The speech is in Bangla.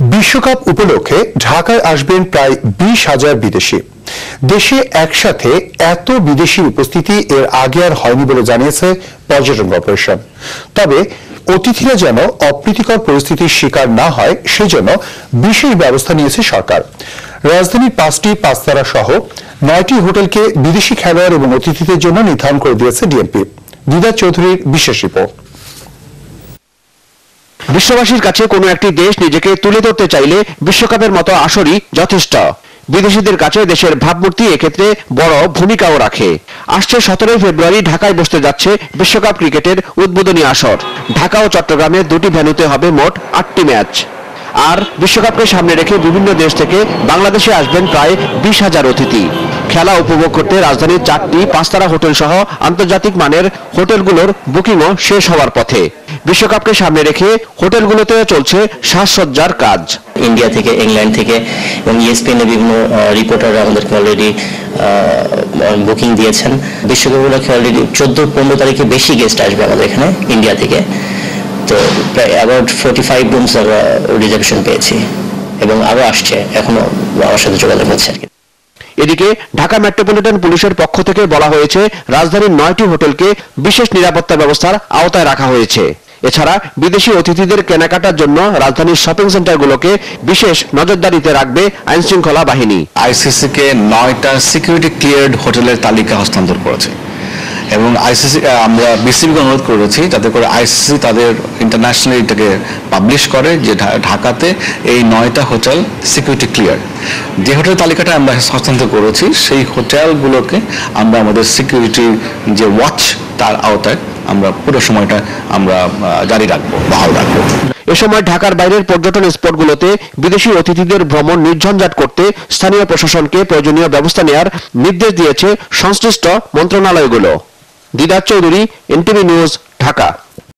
বিশ্বকাপ উপলক্ষে ঢাকায় আসবেন প্রায় 20,000 বিদেশি। দেশে একসাথে এত বিদেশির উপস্থিতি এর আগে আর হয়নি বলে জানিয়েছে পর্যটন কর্পোরেশন। তবে অতিথিরা যেন অপ্রীতিকর পরিস্থিতির শিকার না হয় সেজন্য বিশেষ ব্যবস্থা নিয়েছে সরকার। রাজধানীর 5টি পাঁচতারা সহ 9টি হোটেলকে বিদেশি খেলোয়াড় এবং অতিথিদের জন্য নির্ধারণ করে দিয়েছে ডিএমপি। দিদার চৌধুরীর বিশেষ রিপোর্ট। বিশ্ববাসীর কাছে কোনো একটি দেশ নিজেকে তুলে ধরতে চাইলে বিশ্বকাপের মতো আসরই যথেষ্ট। বিদেশিদের কাছে দেশের ভাবমূর্তি এক্ষেত্রে বড় ভূমিকাও রাখে। আসছে 17 ফেব্রুয়ারি ঢাকায় বসতে যাচ্ছে বিশ্বকাপ ক্রিকেটের উদ্বোধনী আসর। ঢাকা ও চট্টগ্রামে দুটি ভেন্যুতে হবে মোট 8টি ম্যাচ। আর বিশ্বকাপকে সামনে রেখে বিভিন্ন দেশ থেকে বাংলাদেশে আসবেন প্রায় 20,000 অতিথি। খেলা উপভোগ করতে রাজধানীর 4টি পাঁচতারা হোটেল সহ আন্তর্জাতিক মানের হোটেলগুলোর বুকিংও শেষ হওয়ার পথে। বিশ্বকাপকে সামনে রেখে হোটেলগুলোতে চলছে সাজসজ্জার কাজ। ইন্ডিয়া থেকে, ইংল্যান্ড থেকে এবং ইএসপিএনের বিভিন্ন রিপোর্টাররা আমাদেরকে অলরেডি বুকিং দিয়েছেন। বিশ্বকাপ উপলক্ষে অলরেডি 14-15 তারিখে বেশি গেস্ট আসবে আমাদের এখানে ইন্ডিয়া থেকে। তো প্রায় অ্যাবাউট 45 রুমস আমরা রিজার্ভেশন পেয়েছি এবং আরও আসছে, এখনো আমার সাথে যোগাযোগ হচ্ছে আর কি। এদিকে ঢাকা মেট্রোপলিটন পুলিশের পক্ষ থেকে বলা হয়েছে রাজধানীর 9টি হোটেলকে বিশেষ নিরাপত্তা ব্যবস্থার আওতায় রাখা হয়েছে। এছাড়া বিদেশি অতিথিদের কেনাকাটার জন্য রাজধানীর শপিং সেন্টারগুলোকে বিশেষ নজরদারিতে রাখবে আইন শৃঙ্খলা বাহিনী। আইসিসি কে 9টা সিকিউরিটি ক্লিয়ার্ড হোটেলের তালিকা হস্তান্তর করেছে এবং আইসিসি আমরা বিসিবিকে অনুরোধ করেছি যাতে করে আইসিসি তাদের ইন্টারন্যাশনালি এটাকে পাবলিশ করে যে ঢাকাতে এই 9টা হোটেল সিকিউরিটি ক্লিয়ার। যে হোটেল তালিকাটা আমরা হস্তান্তর করেছি সেই হোটেলগুলোকে আমরা আমাদের সিকিউরিটি যে ওয়াচ তার আওতায় আমরা পুরো সময়টা আমরা জারি রাখবো, বহাল রাখবো। এ সময় ঢাকার বাইরের পর্যটন স্পটগুলোতে বিদেশি অতিথিদের ভ্রমণ নির্ঝঞ্ঝাট করতে স্থানীয় প্রশাসনকে প্রয়োজনীয় ব্যবস্থা নেওয়ার নির্দেশ দিয়েছে সংশ্লিষ্ট মন্ত্রণালয়গুলো। দিদার চৌধুরী, এনটিভি নিউজ, ঢাকা।